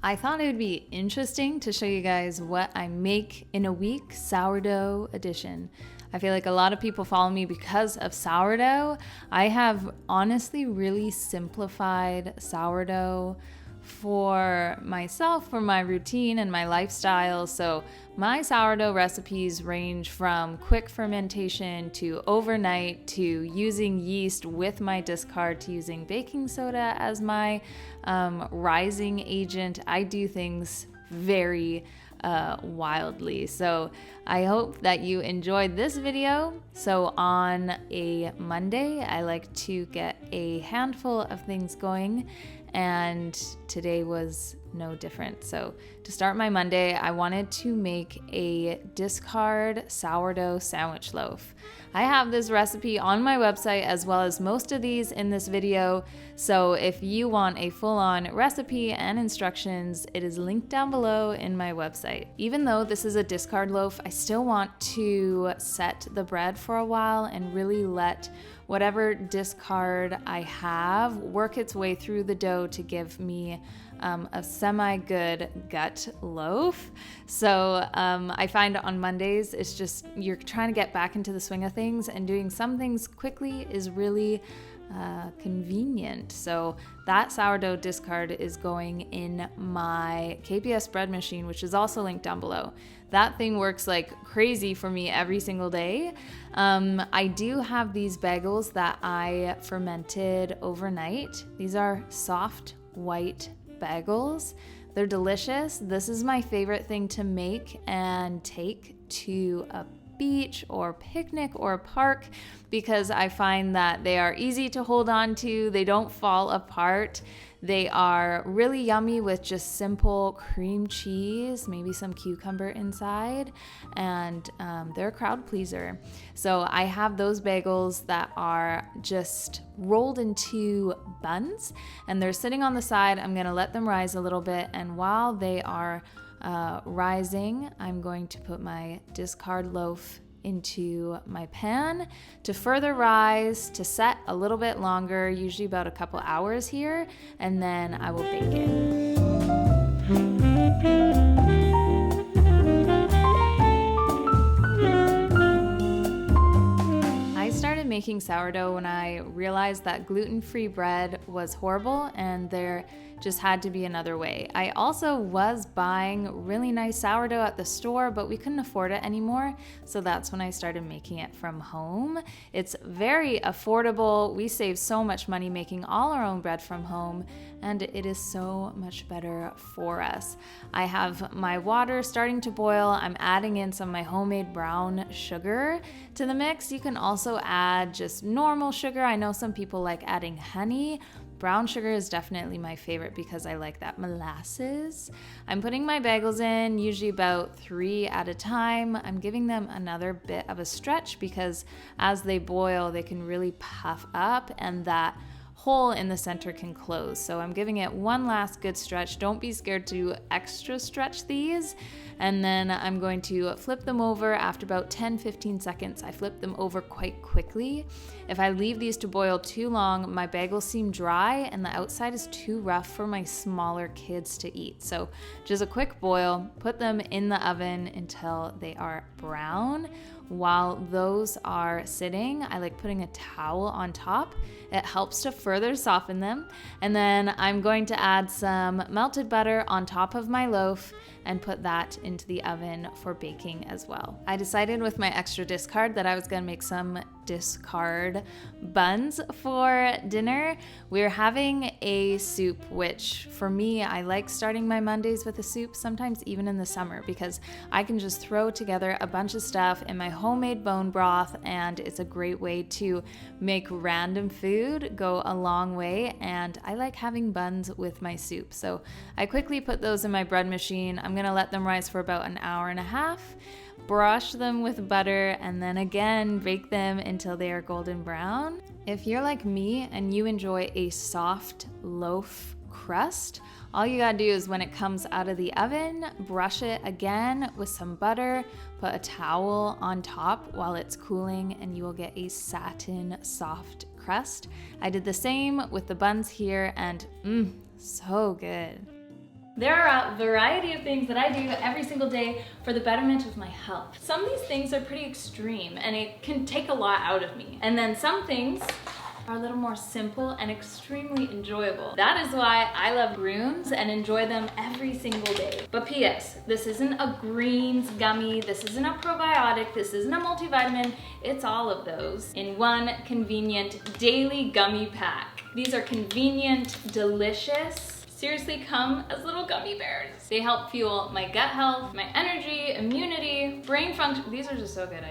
I thought it would be interesting to show you guys what I make in a week, sourdough edition. I feel like a lot of people follow me because of sourdough. I have honestly really simplified sourdough for myself, for my routine and my lifestyle. So my sourdough recipes range from quick fermentation to overnight to using yeast with my discard to using baking soda as my rising agent. I do things very wildly. So I hope that you enjoyed this video. So on a Monday, I like to get a handful of things going, and today was no different. So to start my Monday, I wanted to make a discard sourdough sandwich loaf. I have this recipe on my website as well as most of these in this video. So if you want a full-on recipe and instructions, it is linked down below in my website. Even though this is a discard loaf, I still want to set the bread for a while and really let whatever discard I have work its way through the dough to give me a semi-good gut loaf. So I find on Mondays, it's just you're trying to get back into the swing of things, and doing some things quickly is really convenient. So that sourdough discard is going in my KPS bread machine, which is also linked down below. That thing works like crazy for me every single day. I do have these bagels that I fermented overnight. These are soft white bagels. They're delicious. This is my favorite thing to make and take to a beach or picnic or park because I find that they are easy to hold on to. They don't fall apart. They are really yummy with just simple cream cheese, maybe some cucumber inside, and they're a crowd pleaser. So I have those bagels that are just rolled into buns, and they're sitting on the side. I'm gonna let them rise a little bit, and while they are rising, I'm going to put my discard loaf into my pan to further rise, to set a little bit longer, usually about a couple hours here, and then I will bake it. I started making sourdough when I realized that gluten-free bread was horrible and there just had to be another way. I also was buying really nice sourdough at the store, but we couldn't afford it anymore. So that's when I started making it from home. It's very affordable. We save so much money making all our own bread from home, and it is so much better for us. I have my water starting to boil. I'm adding in some of my homemade brown sugar to the mix. You can also add just normal sugar. I know some people like adding honey. Brown sugar is definitely my favorite because I like that molasses. I'm putting my bagels in, usually about 3 at a time. I'm giving them another bit of a stretch because as they boil, they can really puff up and that hole in the center can close. So I'm giving it one last good stretch. Don't be scared to extra stretch these. And then I'm going to flip them over after about 10-15 seconds. I flip them over quite quickly. If I leave these to boil too long, my bagels seem dry and the outside is too rough for my smaller kids to eat. So just a quick boil, put them in the oven until they are brown. While those are sitting, I like putting a towel on top. It helps to further soften them. And then I'm going to add some melted butter on top of my loaf and put that into the oven for baking as well. I decided with my extra discard that I was gonna make some discard buns for dinner. We're having a soup, which for me, I like starting my Mondays with a soup, sometimes even in the summer, because I can just throw together a bunch of stuff in my homemade bone broth, and it's a great way to make random food go a long way, and I like having buns with my soup. So I quickly put those in my bread machine. I'm gonna let them rise for about an hour and a half, brush them with butter, and then again bake them until they are golden brown. If you're like me and you enjoy a soft loaf crust, all you gotta do is when it comes out of the oven, brush it again with some butter, put a towel on top while it's cooling, and you will get a satin soft crust. I did the same with the buns here, and so good. There are a variety of things that I do every single day for the betterment of my health. Some of these things are pretty extreme and it can take a lot out of me. And then some things are a little more simple and extremely enjoyable. That is why I love prunes and enjoy them every single day. But P.S. this isn't a greens gummy, this isn't a probiotic, this isn't a multivitamin, it's all of those in one convenient daily gummy pack. These are convenient, delicious, seriously come as little gummy bears. They help fuel my gut health, my energy, immunity, brain function. These are just so good.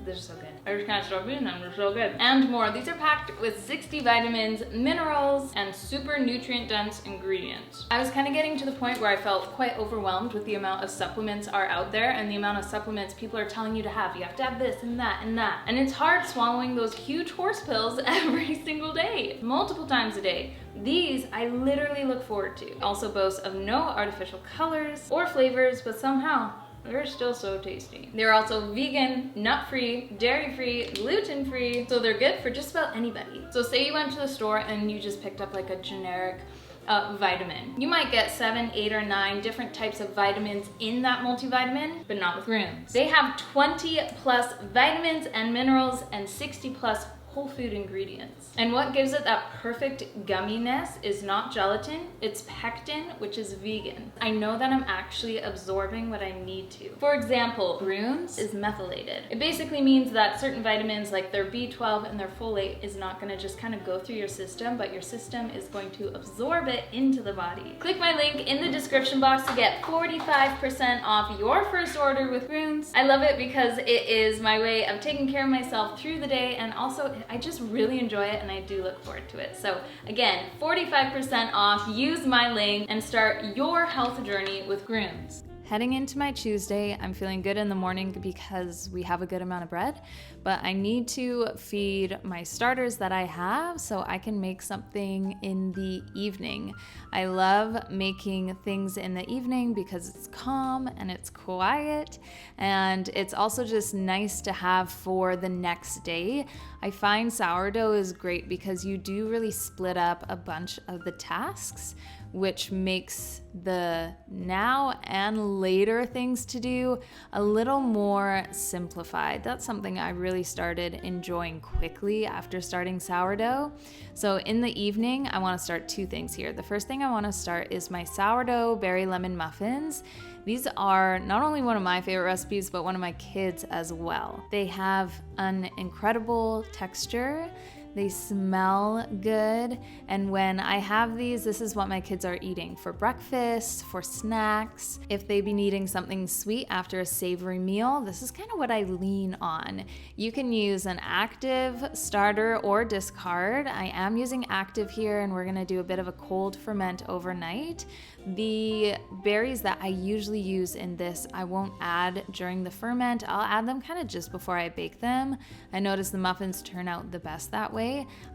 They're so good. I just can't stop eating them, they're so good. And more. These are packed with 60 vitamins, minerals, and super nutrient-dense ingredients. I was kind of getting to the point where I felt quite overwhelmed with the amount of supplements are out there and the amount of supplements people are telling you to have. You have to have this and that and that. And it's hard swallowing those huge horse pills every single day, multiple times a day. These I literally look forward to. Also boast of no artificial colors or flavors, but somehow they're still so tasty. They're also vegan, nut-free, dairy-free, gluten-free, so they're good for just about anybody. So say you went to the store and you just picked up like a generic vitamin. You might get 7, 8, or 9 different types of vitamins in that multivitamin, but not with prunes. They have 20 plus vitamins and minerals and 60 plus whole food ingredients. And what gives it that perfect gumminess is not gelatin, it's pectin, which is vegan. I know that I'm actually absorbing what I need to. For example, prunes is methylated. It basically means that certain vitamins like their B12 and their folate is not gonna just kind of go through your system, but your system is going to absorb it into the body. Click my link in the description box to get 45% off your first order with prunes. I love it because it is my way of taking care of myself through the day, and also I just really enjoy it and I do look forward to it. So again, 45% off, use my link and start your health journey with prunes. Heading into my Tuesday, I'm feeling good in the morning because we have a good amount of bread, but I need to feed my starters that I have so I can make something in the evening. I love making things in the evening because it's calm and it's quiet, and it's also just nice to have for the next day. I find sourdough is great because you do really split up a bunch of the tasks, which makes the now and later things to do a little more simplified. That's something I really started enjoying quickly after starting sourdough. So in the evening, I want to start 2 things here. The first thing I want to start is my sourdough berry lemon muffins. These are not only one of my favorite recipes, but one of my kids as well. They have an incredible texture. They smell good, and when I have these, this is what my kids are eating for breakfast, for snacks. If they've been eating something sweet after a savory meal, this is kind of what I lean on. You can use an active starter or discard. I am using active here, and we're gonna do a bit of a cold ferment overnight. The berries that I usually use in this, I won't add during the ferment. I'll add them kind of just before I bake them. I notice the muffins turn out the best that way.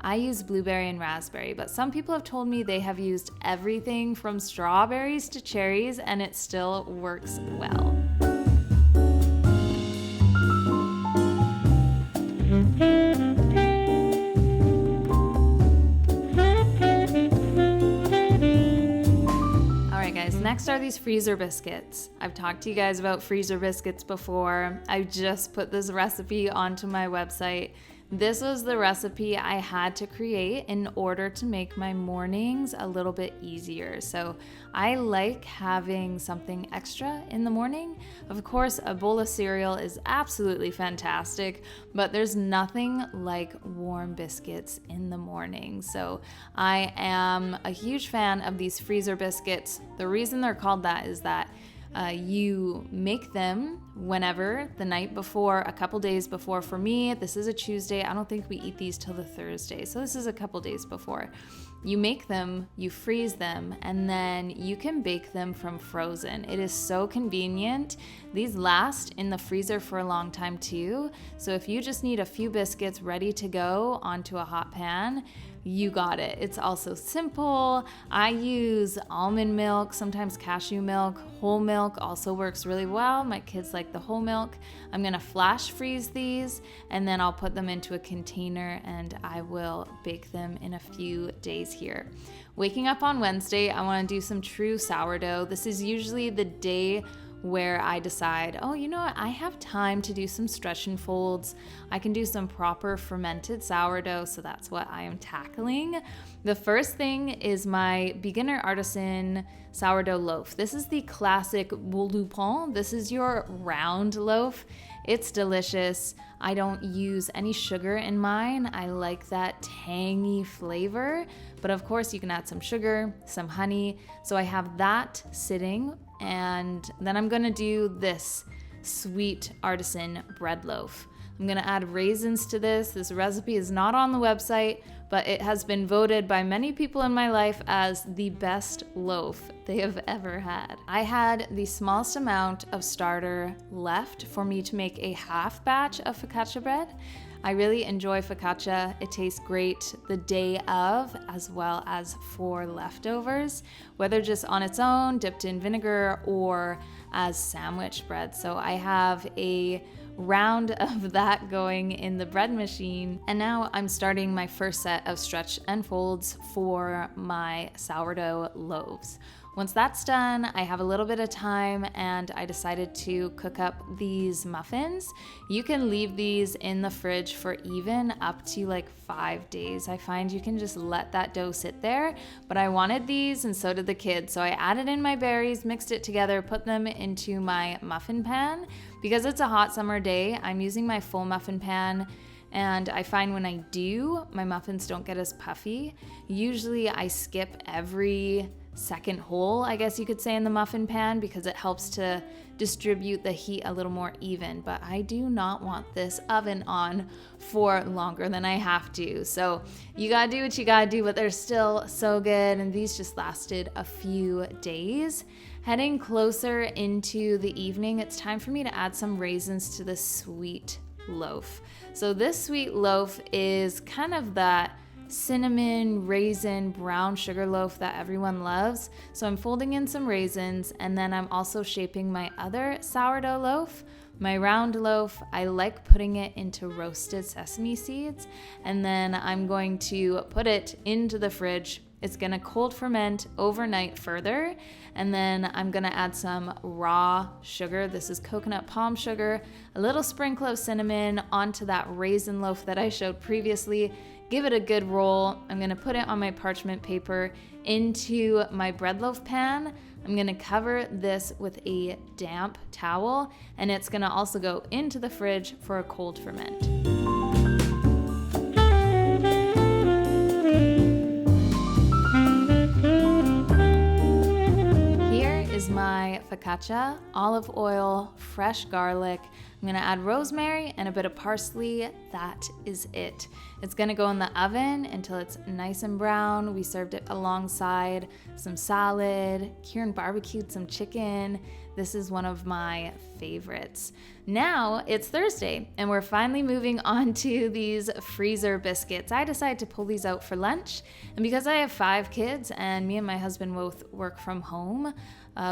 I use blueberry and raspberry, but some people have told me they have used everything from strawberries to cherries and it still works well. Next are these freezer biscuits. I've talked to you guys about freezer biscuits before. I just put this recipe onto my website. This was the recipe I had to create in order to make my mornings a little bit easier. So I like having something extra in the morning. Of course, a bowl of cereal is absolutely fantastic, but there's nothing like warm biscuits in the morning. So I am a huge fan of these freezer biscuits. The reason they're called that is that you make them whenever, the night before, a couple days before. For me, this is a Tuesday. I don't think we eat these till the Thursday. So this is a couple days before. You make them, you freeze them, and then you can bake them from frozen. It is so convenient. These last in the freezer for a long time too. So if you just need a few biscuits ready to go onto a hot pan, you got it. It's also simple. I use almond milk, sometimes cashew milk. Whole milk also works really well. My kids like the whole milk. I'm gonna flash freeze these, and then I'll put them into a container and I will bake them in a few days here. Waking up on Wednesday, I wanna do some true sourdough. This is usually the day where I decide, oh, you know what, I have time to do some stretch and folds. I can do some proper fermented sourdough, so that's what I am tackling. The first thing is my beginner artisan sourdough loaf. This is the classic boule du pain. This is your round loaf. It's delicious. I don't use any sugar in mine. I like that tangy flavor, but of course you can add some sugar, some honey. So I have that sitting, and then I'm gonna do this sweet artisan bread loaf. I'm gonna add raisins to this. This recipe is not on the website, but it has been voted by many people in my life as the best loaf they have ever had. I had the smallest amount of starter left for me to make a half batch of focaccia bread. I really enjoy focaccia. It tastes great the day of, as well as for leftovers, whether just on its own, dipped in vinegar, or as sandwich bread. So I have a round of that going in the bread machine. And now I'm starting my first set of stretch and folds for my sourdough loaves. Once that's done, I have a little bit of time and I decided to cook up these muffins. You can leave these in the fridge for even up to like 5 days. I find you can just let that dough sit there, but I wanted these and so did the kids. So I added in my berries, mixed it together, put them into my muffin pan. Because it's a hot summer day, I'm using my full muffin pan. And I find when I do, my muffins don't get as puffy. Usually I skip every second hole, I guess you could say, in the muffin pan because it helps to distribute the heat a little more even. But I do not want this oven on for longer than I have to. So you gotta do what you gotta do, but they're still so good. And these just lasted a few days. Heading closer into the evening, it's time for me to add some raisins to this sweet loaf. So this sweet loaf is kind of that cinnamon, raisin, brown sugar loaf that everyone loves. So I'm folding in some raisins, and then I'm also shaping my other sourdough loaf. My round loaf, I like putting it into roasted sesame seeds, and then I'm going to put it into the fridge. It's gonna cold ferment overnight further, and then I'm gonna add some raw sugar. This is coconut palm sugar, a little sprinkle of cinnamon onto that raisin loaf that I showed previously. Give it a good roll. I'm gonna put it on my parchment paper into my bread loaf pan. I'm gonna cover this with a damp towel, and it's gonna also go into the fridge for a cold ferment. Is my focaccia, olive oil, fresh garlic. I'm gonna add rosemary and a bit of parsley. That is it. It's gonna go in the oven until it's nice and brown. We served it alongside some salad. Kieran barbecued some chicken. This is one of my favorites. Now it's Thursday and we're finally moving on to these freezer biscuits. I decided to pull these out for lunch, and because I have 5 kids and me and my husband both work from home,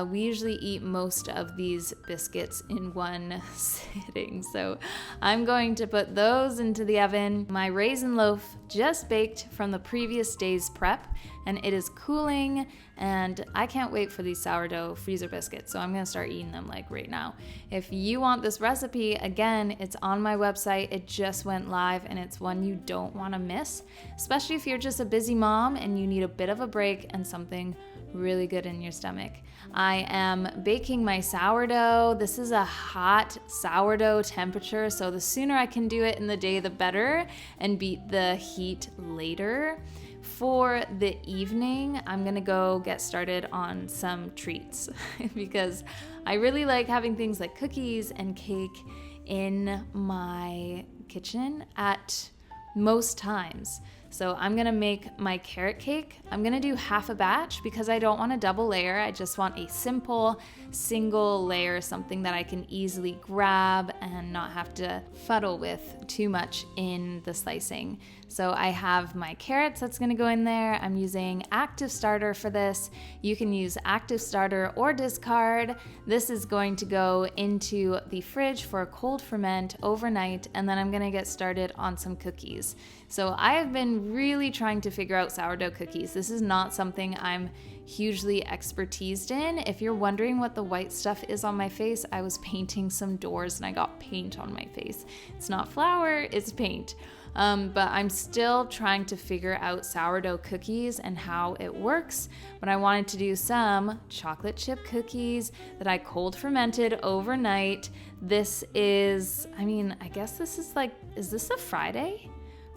we usually eat most of these biscuits in one sitting. So I'm going to put those into the oven. My raisin loaf just baked from the previous day's prep, and it is cooling, and I can't wait for these sourdough freezer biscuits. So I'm gonna start eating them like right now. If you want this recipe, again, it's on my website. It just went live, and it's one you don't wanna miss, especially if you're just a busy mom and you need a bit of a break and something really good in your stomach. I am baking my sourdough. This is a hot sourdough temperature, so the sooner I can do it in the day, the better, and beat the heat later. For the evening, I'm gonna go get started on some treats because I really like having things like cookies and cake in my kitchen at most times. So I'm gonna make my carrot cake. I'm gonna do half a batch because I don't want a double layer. I just want a simple single layer, something that I can easily grab and not have to fuddle with too much in the slicing. So I have my carrots that's gonna go in there. I'm using active starter for this. You can use active starter or discard. This is going to go into the fridge for a cold ferment overnight, and then I'm gonna get started on some cookies. So I have been really trying to figure out sourdough cookies. This is not something I'm hugely expertised in. If you're wondering what the white stuff is on my face, I was painting some doors and I got paint on my face. It's not flour, it's paint. But I'm still trying to figure out sourdough cookies and how it works. But I wanted to do some chocolate chip cookies that I cold fermented overnight. This is, I guess this is is this a Friday?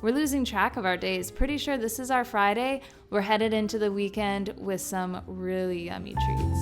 We're losing track of our days. Pretty sure this is our Friday. We're headed into the weekend with some really yummy treats.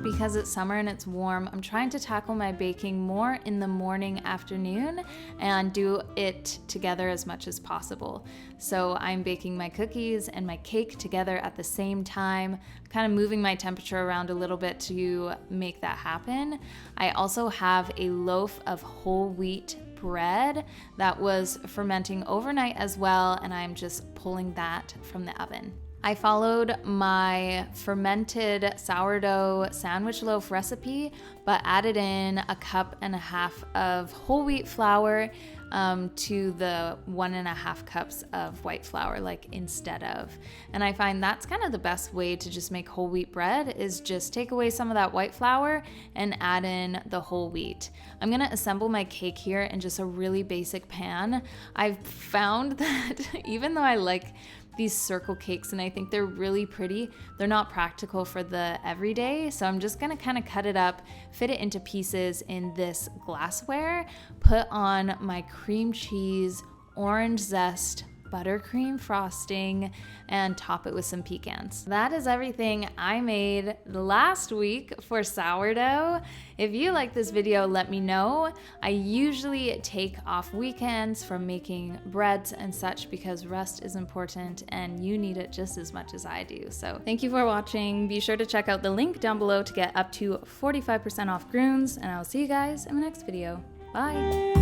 Because it's summer and it's warm, I'm trying to tackle my baking more in the morning, afternoon, and do it together as much as possible. So I'm baking my cookies and my cake together at the same time, kind of moving my temperature around a little bit to make that happen. I also have a loaf of whole wheat bread that was fermenting overnight as well, and I'm just pulling that from the oven. I followed my fermented sourdough sandwich loaf recipe, but added in 1.5 cups of whole wheat flour to the 1.5 cups of white flour, instead of. And I find that's kind of the best way to just make whole wheat bread, is just take away some of that white flour and add in the whole wheat. I'm gonna assemble my cake here in just a really basic pan. I've found that even though I like these circle cakes and I think they're really pretty, they're not practical for the everyday. So I'm just gonna kind of cut it up, fit it into pieces in this glassware, put on my cream cheese, orange zest, buttercream frosting, and top it with some pecans. That is everything I made last week for sourdough. If you like this video, let me know. I usually take off weekends from making breads and such because rest is important and you need it just as much as I do. So thank you for watching. Be sure to check out the link down below to get up to 45% off Groons, and I'll see you guys in the next video. Bye.